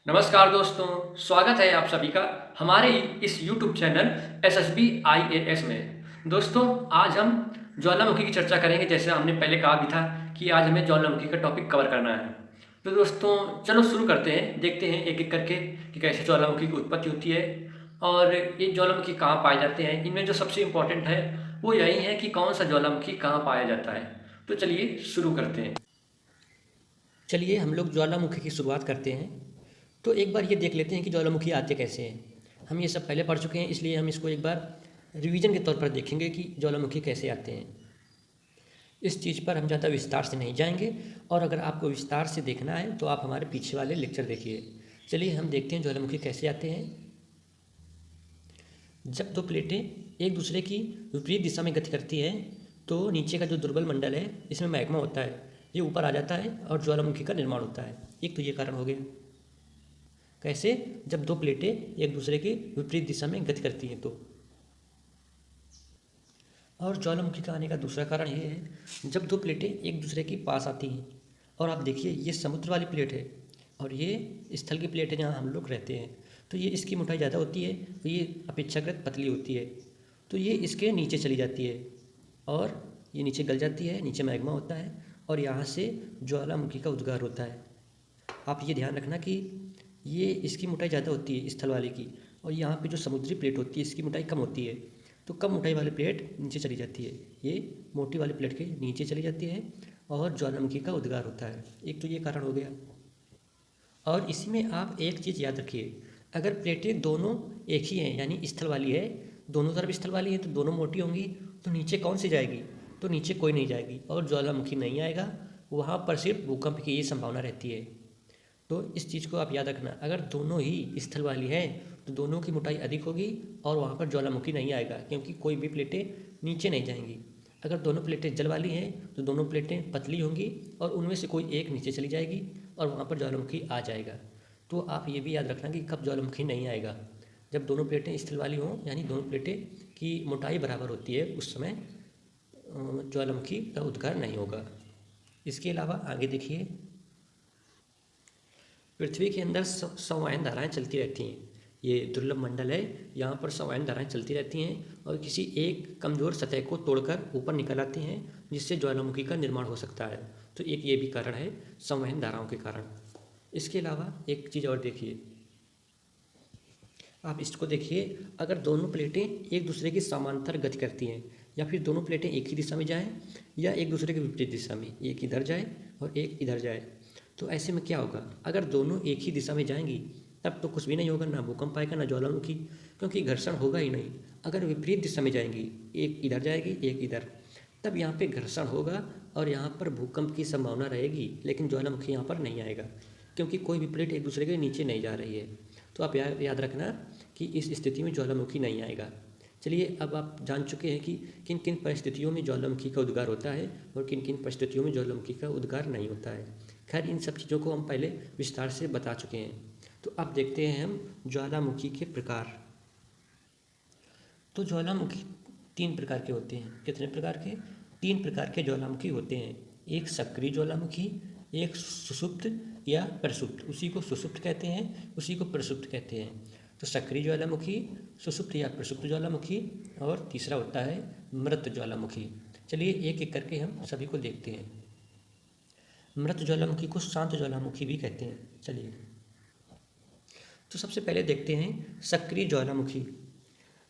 नमस्कार दोस्तों, स्वागत है आप सभी का हमारे इस YouTube चैनल एसएसबी आईएएस में। दोस्तों, आज हम ज्वालामुखी की चर्चा करेंगे। जैसे हमने पहले कहा भी था कि आज हमें ज्वालामुखी का टॉपिक कवर करना है। तो दोस्तों चलो शुरू करते हैं, देखते हैं एक एक करके कि कैसे ज्वालामुखी की उत्पत्ति होती है और ये ज्वालामुखी कहाँ पाए जाते हैं। इनमें जो सबसे इम्पोर्टेंट है वो यही है कि कौन सा ज्वालामुखी कहाँ पाया जाता है। तो चलिए शुरू करते हैं। चलिए हम लोग ज्वालामुखी की शुरुआत करते हैं। तो एक बार ये देख लेते हैं कि ज्वालामुखी आते कैसे हैं। हम ये सब पहले पढ़ चुके हैं, इसलिए हम इसको एक बार रिवीजन के तौर पर देखेंगे कि ज्वालामुखी कैसे आते हैं। इस चीज़ पर हम ज़्यादा विस्तार से नहीं जाएंगे, और अगर आपको विस्तार से देखना है तो आप हमारे पीछे वाले लेक्चर देखिए। चलिए हम देखते हैं ज्वालामुखी कैसे आते हैं। जब दो प्लेटें एक दूसरे की विपरीत दिशा में गति करती हैं तो नीचे का जो दुर्बल मंडल है, इसमें मैग्मा होता है, ये ऊपर आ जाता है और ज्वालामुखी का निर्माण होता है। एक तो ये कारण हो गया। कैसे? जब दो प्लेटें एक दूसरे की विपरीत दिशा में गति करती हैं तो। और ज्वालामुखी का आने का दूसरा कारण ये है, जब दो प्लेटें एक दूसरे के पास आती हैं। और आप देखिए, ये समुद्र वाली प्लेट है और ये स्थल की प्लेट है जहाँ हम लोग रहते हैं। तो ये इसकी मोटाई ज़्यादा होती है, तो ये अपेक्षाकृत पतली होती है, तो ये इसके नीचे चली जाती है और ये नीचे गल जाती है, नीचे मैग्मा होता है और यहाँ से ज्वालामुखी का उद्गार होता है। आप ये ध्यान रखना कि ये इसकी मोटाई ज़्यादा होती है स्थल वाले की, और यहाँ पे जो समुद्री प्लेट होती है इसकी मोटाई कम होती है। तो कम मोटाई वाली प्लेट नीचे चली जाती है, ये मोटी वाली प्लेट के नीचे चली जाती है और ज्वालामुखी का उद्गार होता है। एक तो ये कारण हो गया। और इसी में आप एक चीज़ याद रखिए, अगर प्लेटें दोनों एक ही हैं यानी स्थल वाली है, दोनों तरफ स्थल वाली है तो दोनों मोटी होंगी, तो नीचे कौन सी जाएगी? तो नीचे कोई नहीं जाएगी और ज्वालामुखी नहीं आएगा। वहाँ पर सिर्फ भूकंप की ही संभावना रहती है। तो इस चीज़ को आप याद रखना, अगर दोनों ही स्थल वाली हैं तो दोनों की मोटाई अधिक होगी और वहाँ पर ज्वालामुखी नहीं आएगा, क्योंकि कोई भी प्लेटें नीचे नहीं जाएंगी। अगर दोनों प्लेटें जल वाली हैं तो दोनों प्लेटें पतली होंगी और उनमें से कोई एक नीचे चली जाएगी और वहाँ पर ज्वालामुखी आ जाएगा। तो आप ये भी याद रखना कि कब ज्वालामुखी नहीं आएगा, जब दोनों प्लेटें स्थल वाली हों, यानी दोनों प्लेटें की मोटाई बराबर होती है, उस समय ज्वालामुखी का उद्गार नहीं होगा। इसके अलावा आगे देखिए, पृथ्वी के अंदर संवहन धाराएं चलती रहती हैं। ये दुर्लभ मंडल है, यहाँ पर संवहन धाराएं चलती रहती हैं और किसी एक कमज़ोर सतह को तोड़कर ऊपर निकल आती हैं, जिससे ज्वालामुखी का निर्माण हो सकता है। तो एक ये भी कारण है संवहन धाराओं के कारण। इसके अलावा एक चीज़ और देखिए, आप इसको देखिए, अगर दोनों प्लेटें एक दूसरे की समांतर गति करती हैं, या फिर दोनों प्लेटें एक ही दिशा में जाएं या एक दूसरे के विपरीत दिशा में, एक इधर जाए और एक इधर जाए, तो ऐसे में क्या होगा? अगर दोनों एक ही दिशा में जाएंगी तब तो कुछ भी नहीं होगा, ना भूकंप आएगा ना ज्वालामुखी, क्योंकि घर्षण होगा ही नहीं। अगर विपरीत दिशा में जाएंगी, एक इधर जाएगी एक इधर, तब यहाँ पे घर्षण होगा और यहाँ पर भूकंप की संभावना रहेगी, लेकिन ज्वालामुखी यहाँ पर नहीं आएगा, क्योंकि कोई भी प्लेट एक दूसरे के नीचे नहीं जा रही है। तो आप याद रखना कि इस स्थिति में ज्वालामुखी नहीं आएगा। चलिए, अब आप जान चुके हैं कि किन किन परिस्थितियों में ज्वालामुखी का उद्गार होता है और किन किन परिस्थितियों में ज्वालामुखी का उद्गार नहीं होता है। खैर, इन सब चीज़ों को हम पहले विस्तार से बता चुके हैं। तो अब देखते हैं हम ज्वालामुखी के प्रकार। तो ज्वालामुखी तीन प्रकार के होते हैं। कितने प्रकार के? तीन प्रकार के ज्वालामुखी होते हैं। एक सक्रिय ज्वालामुखी, एक सुषुप्त या प्रसुप्त, उसी को सुषुप्त कहते हैं, उसी को प्रसुप्त कहते हैं। तो सक्रिय ज्वालामुखी, सुषुप्त या प्रसुप्त ज्वालामुखी, और तीसरा होता है मृत ज्वालामुखी। चलिए एक एक करके हम सभी को देखते हैं। मृत ज्वालामुखी को शांत ज्वालामुखी भी कहते हैं। चलिए, तो सबसे पहले देखते हैं सक्रिय ज्वालामुखी।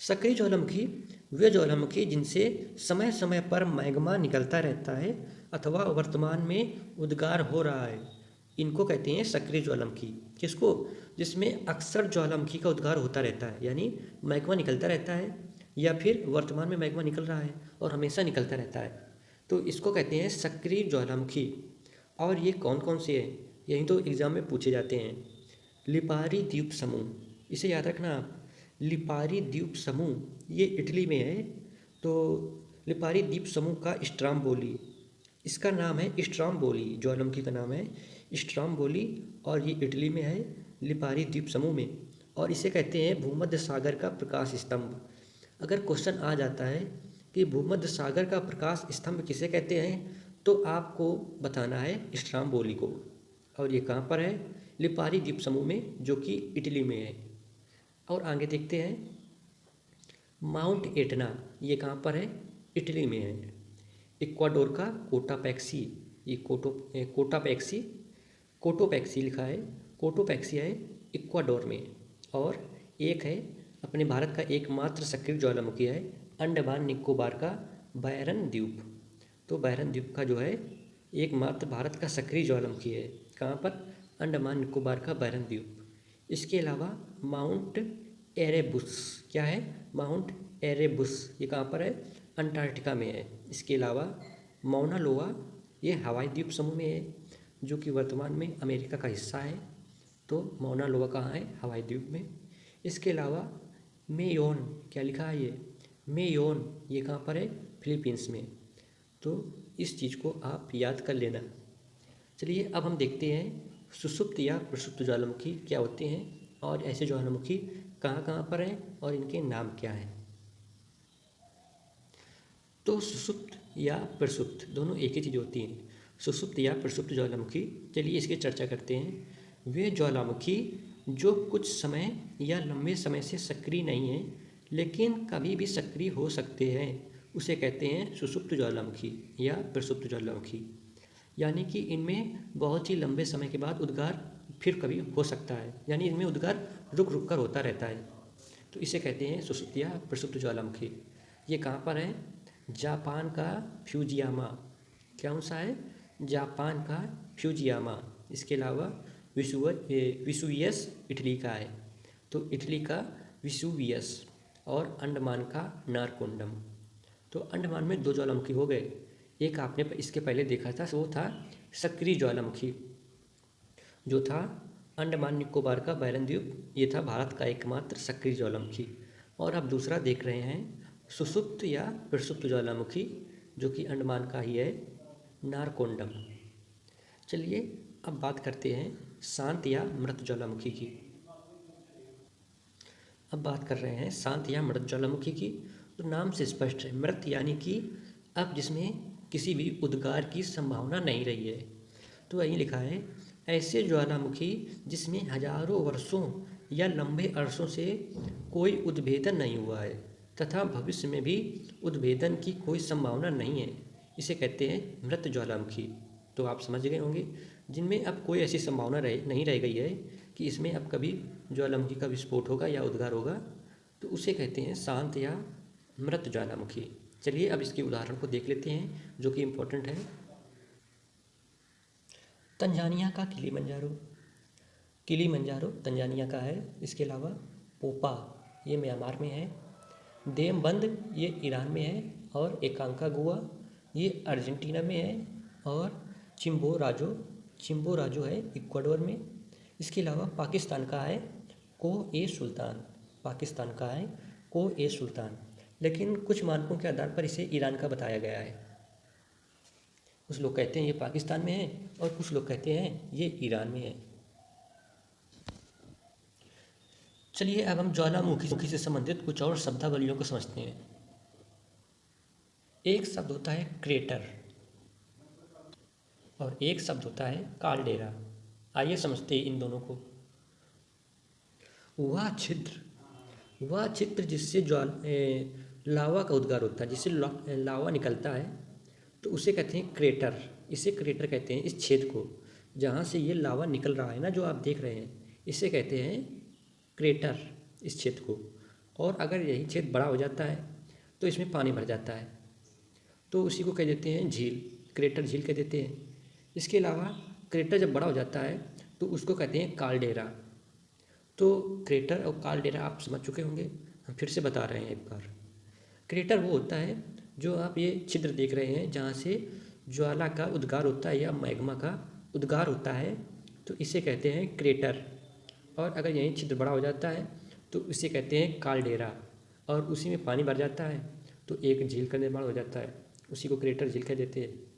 सक्रिय ज्वालामुखी वे ज्वालामुखी जिनसे समय समय पर मैग्मा निकलता रहता है अथवा वर्तमान में उद्गार हो रहा है, इनको कहते हैं सक्रिय ज्वालामुखी। किसको? जिसमें अक्सर ज्वालामुखी का उद्गार होता रहता है, यानी मैग्मा निकलता रहता है या फिर वर्तमान में मैग्मा निकल रहा है और हमेशा निकलता रहता है, तो इसको कहते हैं सक्रिय ज्वालामुखी। और ये कौन कौन से हैं, यही तो एग्ज़ाम में पूछे जाते हैं। लिपारी द्वीप समूह, इसे याद रखना आप। लिपारी द्वीप समूह ये इटली में है। तो लिपारी द्वीप समूह का स्ट्राम्बोली, इसका नाम है स्ट्राम्बोली, ज्वालामुखी का नाम है स्ट्राम्बोली, और ये इटली में है, लिपारी द्वीप समूह में। और इसे कहते हैं भूमध्य सागर का प्रकाश स्तंभ। अगर क्वेश्चन आ जाता है कि भूमध्य सागर का प्रकाश स्तंभ किसे कहते हैं, तो आपको बताना है स्ट्राम्बोली को। और ये कहाँ पर है? लिपारी द्वीप समूह में, जो कि इटली में है। और आगे देखते हैं, माउंट एटना, ये कहाँ पर है? इटली में है। इक्वाडोर का कोटापैक्सी, ये कोटोपैक्सी लिखा है, कोटोपैक्सी है इक्वाडोर में। और एक है अपने भारत का एकमात्र सक्रिय ज्वालामुखी है अंडमान निकोबार का बैरन द्वीप। तो बैरन द्वीप का जो है एकमात्र भारत का सक्रिय ज्वालामुखी है। कहाँ पर? अंडमान निकोबार का बैरन द्वीप। इसके अलावा माउंट एरेबुस, क्या है? माउंट एरेबुस, ये कहाँ पर है? अंटार्कटिका में है। इसके अलावा मौना लोआ, ये हवाई द्वीप समूह में है, जो कि वर्तमान में अमेरिका का हिस्सा है। तो मौना लोआ कहाँ है? हवाई द्वीप में। इसके अलावा मेयोन, क्या लिखा है ये? मेयोन, ये कहाँ पर है? फिलीपींस में। तो इस चीज़ को आप याद कर लेना। चलिए अब हम देखते हैं सुषुप्त या प्रसुप्त ज्वालामुखी क्या होते हैं और ऐसे ज्वालामुखी कहाँ कहाँ पर हैं और इनके नाम क्या हैं। तो सुषुप्त या प्रसुप्त दोनों एक ही चीज़ होती हैं। सुषुप्त या प्रसुप्त ज्वालामुखी, चलिए इसकी चर्चा करते हैं। वे ज्वालामुखी जो कुछ समय या लंबे समय से सक्रिय नहीं हैं लेकिन कभी भी सक्रिय हो सकते हैं, उसे कहते हैं सुषुप्त ज्वालामुखी या प्रसुप्त ज्वालामुखी। यानी कि इनमें बहुत ही लंबे समय के बाद उद्गार फिर कभी हो सकता है, यानी इनमें उद्गार रुक रुक कर होता रहता है। तो इसे कहते हैं सुषुप्त या प्रसुप्त ज्वालामुखी। ये कहाँ पर है? जापान का फ्यूजियामा। कौन सा है? जापान का फ्यूजियामा। इसके अलावा विसुवियस इटली का है, तो इटली का विसुवियस। और अंडमान का नारकोंडम। तो अंडमान में दो ज्वालामुखी हो गए। एक आपने इसके पहले देखा था, वो था सक्रिय ज्वालामुखी, जो था अंडमान निकोबार का बैरन द्वीप। ये था भारत का एकमात्र सक्रिय ज्वालामुखी। और अब दूसरा देख रहे हैं सुषुप्त या प्रसुप्त ज्वालामुखी, जो कि अंडमान का ही है, नारकोंडम। चलिए अब बात करते हैं शांत या मृत ज्वालामुखी की। अब बात कर रहे हैं शांत या मृत ज्वालामुखी की। तो नाम से स्पष्ट है, मृत यानी कि अब जिसमें किसी भी उद्गार की संभावना नहीं रही है। तो वहीं लिखा है, ऐसे ज्वालामुखी जिसमें हजारों वर्षों या लंबे अरसों से कोई उद्भेदन नहीं हुआ है तथा भविष्य में भी उद्भेदन की कोई संभावना नहीं है, इसे कहते हैं मृत ज्वालामुखी। तो आप समझ गए होंगे, जिनमें अब कोई ऐसी संभावना नहीं रह गई है कि इसमें अब कभी ज्वालामुखी का विस्फोट होगा या उद्गार होगा, तो उसे कहते हैं शांत या मृत ज्वालामुखी। चलिए अब इसके उदाहरण को देख लेते हैं, जो कि इम्पोर्टेंट है। तंजानिया का किलीमंजारो तंजानिया का है। इसके अलावा पोपा, ये म्यांमार में है। देमबंद, ये ईरान में है। और एकांकागुआ, ये अर्जेंटीना में है। और चिम्बोराजो है इक्वाडोर में। इसके अलावा पाकिस्तान का है को ए सुल्तान, लेकिन कुछ मानकों के आधार पर इसे ईरान का बताया गया है। कुछ लोग कहते हैं ये पाकिस्तान में है और कुछ लोग कहते हैं ये ईरान में है। चलिए अब हम ज्वालामुखी से संबंधित कुछ और शब्दावलियों को समझते हैं। एक शब्द होता है क्रेटर और एक शब्द होता है काल्डेरा। आइए समझते हैं इन दोनों को। वह छिद्र जिससे लावा का उद्गार होता है, जिससे लावा निकलता है, तो उसे कहते हैं क्रेटर। इसे क्रेटर कहते हैं इस छेद को, जहाँ से ये लावा निकल रहा है ना, जो आप देख रहे हैं, इसे कहते हैं क्रेटर, इस छेद को। और अगर यही छेद बड़ा हो जाता है तो इसमें पानी भर जाता है, तो उसी को कह देते हैं झील, क्रेटर झील कह देते हैं। इसके अलावा क्रेटर जब बड़ा हो जाता है तो उसको कहते हैं काल्डेरा। तो क्रेटर और काल्डेरा आप समझ चुके होंगे, हम फिर से बता रहे हैं एक बार। क्रेटर वो होता है जो आप ये छिद्र देख रहे हैं, जहाँ से ज्वाला का उद्गार होता है या मैग्मा का उद्गार होता है, तो इसे कहते हैं क्रेटर। और अगर यही छिद्र बड़ा हो जाता है तो इसे कहते हैं काल्डेरा, और उसी में पानी भर जाता है तो एक झील का निर्माण हो जाता है, उसी को क्रेटर झील कह देते हैं।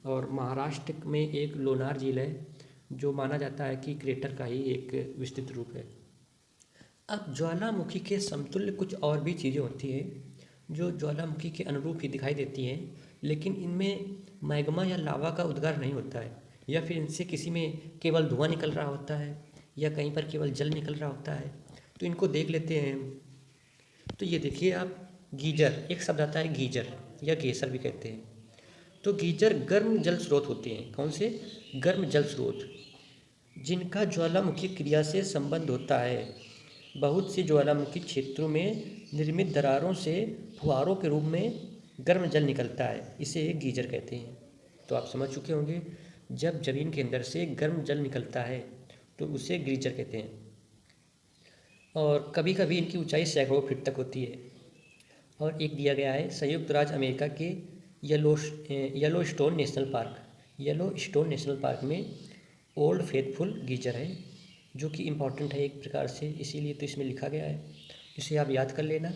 और महाराष्ट्र में एक लोनार झील है, जो माना जाता है कि क्रेटर का ही एक विस्तृत रूप है। अब ज्वालामुखी के समतुल्य कुछ और भी चीज़ें होती हैं जो ज्वालामुखी के अनुरूप ही दिखाई देती हैं, लेकिन इनमें मैग्मा या लावा का उद्गार नहीं होता है। या फिर इनसे किसी में केवल धुआं निकल रहा होता है या कहीं पर केवल जल निकल रहा होता है, तो इनको देख लेते हैं हम। तो ये देखिए आप, गीजर, एक शब्द आता है गीजर या गेसर भी कहते हैं। तो गीजर गर्म जल स्रोत होते हैं। कौन से? गर्म जल स्रोत, जिनका ज्वालामुखी क्रिया से संबंध होता है। बहुत से ज्वालामुखी क्षेत्रों में निर्मित दरारों से फुहारों के रूप में गर्म जल निकलता है, इसे एक गीजर कहते हैं। तो आप समझ चुके होंगे, जब जमीन के अंदर से गर्म जल निकलता है तो उसे गीजर कहते हैं। और कभी कभी इनकी ऊंचाई सैकड़ों फीट तक होती है। और एक दिया गया है संयुक्त राज्य अमेरिका के Yellowstone national park, Yellowstone national park में ओल्ड फेथफुल गीजर है, जो कि इम्पॉर्टेंट है एक प्रकार से, इसीलिए तो इसमें लिखा गया है, इसे आप याद कर लेना।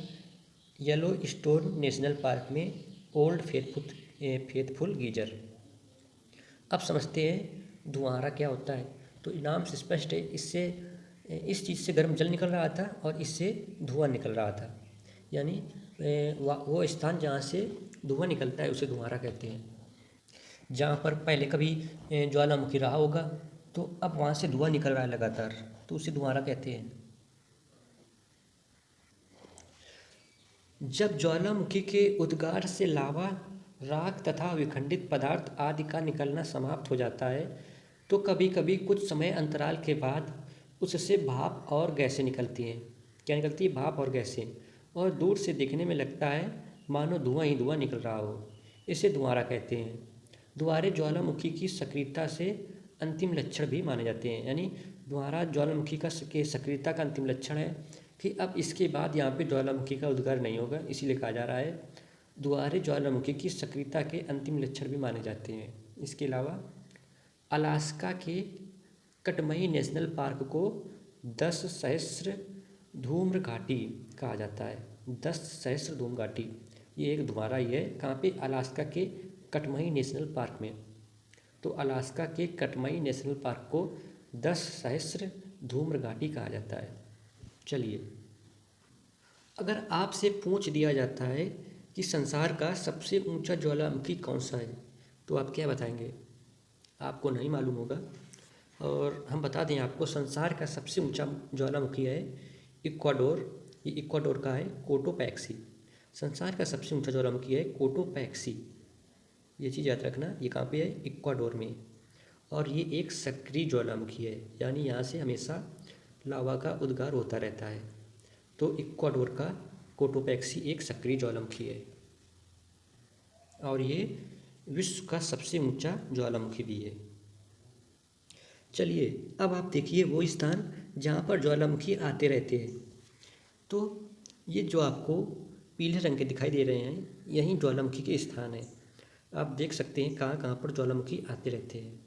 येलोस्टोन नेशनल पार्क में ओल्ड फेथफुल गीजर। अब समझते हैं धुआंरा क्या होता है। तो नाम से स्पष्ट है, इससे इस चीज़ से गर्म जल निकल रहा था और इससे धुआं निकल रहा था, यानी वो स्थान जहाँ से धुआं निकलता है उसे धुआंरा कहते हैं। जहाँ पर पहले कभी ज्वालामुखी रहा होगा तो अब वहाँ से धुआं निकल रहा है लगातार, तो उसे धुआंरा कहते हैं। जब ज्वालामुखी के उद्गार से लावा, राख तथा विखंडित पदार्थ आदि का निकलना समाप्त हो जाता है तो कभी कभी कुछ समय अंतराल के बाद उससे भाप और गैसें निकलती हैं। क्या निकलती है? भाप और गैसें। और दूर से देखने में लगता है मानो धुआं ही धुआं निकल रहा हो, इसे धुआंरा कहते हैं। धुआंरे ज्वालामुखी की सक्रियता से अंतिम लक्षण भी माने जाते हैं, यानी धुआंरा ज्वालामुखी के सक्रियता का अंतिम लक्षण है कि अब इसके बाद यहाँ पे ज्वालामुखी का उद्गार नहीं होगा, इसीलिए कहा जा रहा है धुआंरे ज्वालामुखी की सक्रियता के अंतिम लक्षण भी माने जाते हैं। इसके अलावा अलास्का के कटमई नेशनल पार्क को 10 सहस्त्र धूम्र घाटी कहा जाता है। 10 सहस्त्र धूम घाटी, ये एक धुआंरा ही है। कहाँ पे? अलास्का के कटमई नेशनल पार्क में। तो अलास्का के कटमई नेशनल पार्क को 10 सहस्त्र धूम्र घाटी कहा जाता है। चलिए, अगर आपसे पूछ दिया जाता है कि संसार का सबसे ऊंचा ज्वालामुखी कौन सा है, तो आप क्या बताएंगे? आपको नहीं मालूम होगा। और हम बता दें आपको, संसार का सबसे ऊंचा ज्वालामुखी है इक्वाडोर। ये इक्वाडोर का है, कोटोपैक्सी। संसार का सबसे ऊंचा ज्वालामुखी है कोटोपैक्सी, ये चीज़ याद रखना। ये कहाँ पे है? इक्वाडोर में। और ये एक सक्रिय ज्वालामुखी है, यानी यहाँ से हमेशा लावा का उद्गार होता रहता है। तो इक्वाडोर का कोटोपैक्सी एक सक्रिय ज्वालामुखी है और ये विश्व का सबसे ऊंचा ज्वालामुखी भी है। चलिए, अब आप देखिए वो स्थान जहाँ पर ज्वालामुखी आते रहते हैं। तो ये जो आपको पीले रंग के दिखाई दे रहे हैं, यही ज्वालामुखी के स्थान है। आप देख सकते हैं कहाँ कहाँ पर ज्वालामुखी आते रहते हैं।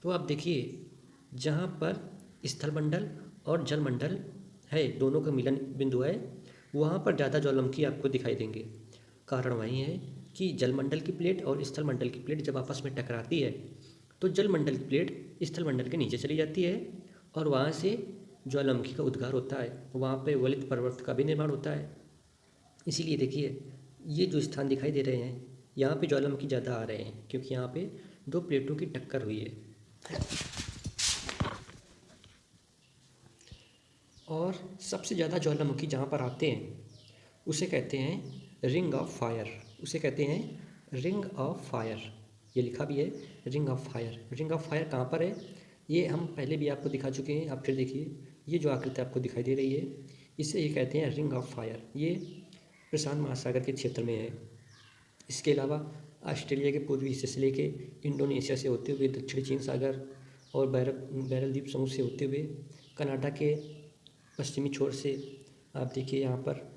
तो आप देखिए, जहाँ पर स्थलमंडल और जलमंडल है, दोनों का मिलन बिंदु है, वहाँ पर ज़्यादा ज्वालामुखी आपको दिखाई देंगे। कारण वही है कि जलमंडल की प्लेट और स्थलमंडल की प्लेट जब आपस में टकराती है तो जलमंडल की प्लेट स्थलमंडल के नीचे चली जाती है और वहाँ से ज्वालामुखी का उद्गार होता है। वहाँ पे वलित पर्वत का भी निर्माण होता है। इसीलिए देखिए, ये जो स्थान दिखाई दे रहे हैं, यहाँ पे ज्वालामुखी ज़्यादा आ रहे हैं क्योंकि यहाँ पे दो प्लेटों की टक्कर हुई है। और सबसे ज़्यादा ज्वालामुखी जहाँ पर आते हैं उसे कहते हैं रिंग ऑफ फायर, उसे कहते हैं रिंग ऑफ फायर। ये लिखा भी है ring of fire. Ring of fire कहाँ पर है? ये हम पहले भी आपको दिखा चुके हैं। आप फिर देखिए, ये जो आकृति आपको दिखाई दे रही है, इसे ये कहते हैं रिंग ऑफ फायर। ये प्रशांत महासागर के क्षेत्र में है। इसके अलावा ऑस्ट्रेलिया के पूर्वी हिस्से से लेके इंडोनेशिया से होते हुए दक्षिणी चीन सागर और बैरल द्वीप समूह से होते हुए कनाडा के पश्चिमी छोर से, आप देखिए यहाँ पर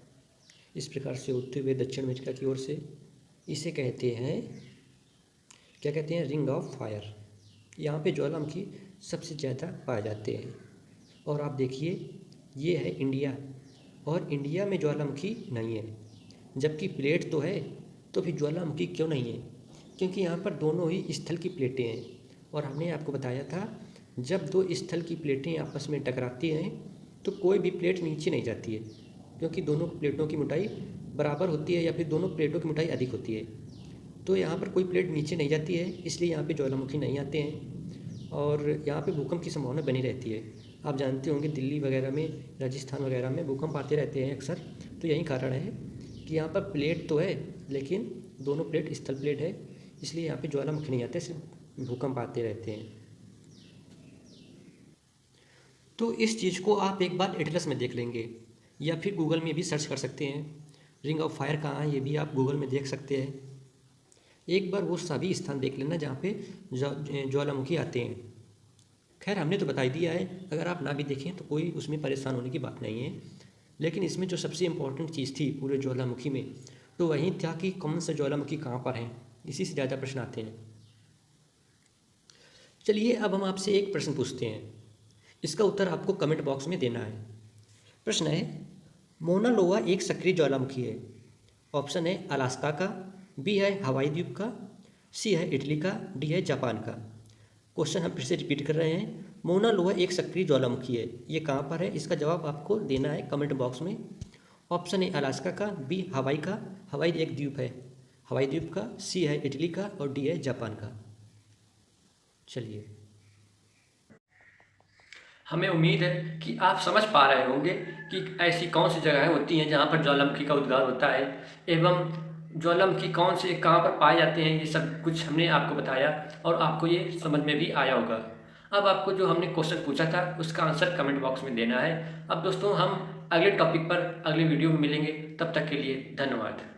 इस प्रकार से होते हुए दक्षिण अमेरिका की ओर से, इसे कहते हैं, क्या कहते हैं? Ring of fire. यहाँ पे ज्वालामुखी सबसे ज़्यादा पाए जाते हैं। और आप देखिए, ये है इंडिया, और इंडिया में ज्वालामुखी नहीं है, जबकि प्लेट तो है, तो फिर ज्वालामुखी क्यों नहीं है? क्योंकि यहाँ पर दोनों ही स्थल की प्लेटें हैं। और हमने आपको बताया था, जब दो स्थल की प्लेटें आपस में टकराती हैं तो कोई भी प्लेट नीचे नहीं जाती है, क्योंकि दोनों प्लेटों की मोटाई बराबर होती है या फिर दोनों प्लेटों की मोटाई अधिक होती है। तो यहाँ पर कोई प्लेट नीचे नहीं जाती है, इसलिए यहाँ पे ज्वालामुखी नहीं आते हैं। और यहाँ पे भूकंप की संभावना बनी रहती है। आप जानते होंगे दिल्ली वगैरह में, राजस्थान वगैरह में भूकंप आते रहते हैं अक्सर। तो यही कारण है कि यहाँ पर प्लेट तो है, लेकिन दोनों प्लेट स्थल प्लेट है, इसलिए यहाँ पे ज्वालामुखी नहीं आते, सिर्फ भूकंप आते रहते हैं। तो इस चीज़ को आप एक बार एटलस में देख लेंगे, या फिर गूगल में भी सर्च कर सकते हैं। रिंग ऑफ फायर कहाँ है ये भी आप गूगल में देख सकते हैं। एक बार वो सभी स्थान देख लेना जहाँ पे ज्वालामुखी आते हैं। खैर हमने तो बता ही दिया है, अगर आप ना भी देखें तो कोई उसमें परेशान होने की बात नहीं है। लेकिन इसमें जो सबसे इम्पोर्टेंट चीज़ थी पूरे ज्वालामुखी में, तो वही था कि कौन सा ज्वालामुखी कहाँ पर है। इसी से ज़्यादा प्रश्न आते हैं। चलिए अब हम आपसे एक प्रश्न पूछते हैं, इसका उत्तर आपको कमेंट बॉक्स में देना है। प्रश्न है, मोना लोआ एक सक्रिय ज्वालामुखी है। ऑप्शन है अलास्का का, बी है हवाई द्वीप का, सी है इटली का, डी है जापान का। क्वेश्चन हम फिर से रिपीट कर रहे हैं, मोना लोआ एक सक्रिय ज्वालामुखी है, ये कहाँ पर है, इसका जवाब आपको देना है कमेंट बॉक्स में। ऑप्शन है अलास्का का, बी हवाई का, हवाई एक द्वीप है हवाई द्वीप का, सी है इटली का और डी है जापान का। चलिए, हमें उम्मीद है कि आप समझ पा रहे होंगे कि ऐसी कौन सी जगहें होती हैं जहाँ पर ज्वालामुखी का उद्गार होता है, एवं ज्वालामुखी कौन से कहाँ पर पाए जाते हैं। ये सब कुछ हमने आपको बताया और आपको ये समझ में भी आया होगा। अब आपको जो हमने क्वेश्चन पूछा था उसका आंसर कमेंट बॉक्स में देना है। अब दोस्तों हम अगले टॉपिक पर अगले वीडियो में मिलेंगे, तब तक के लिए धन्यवाद।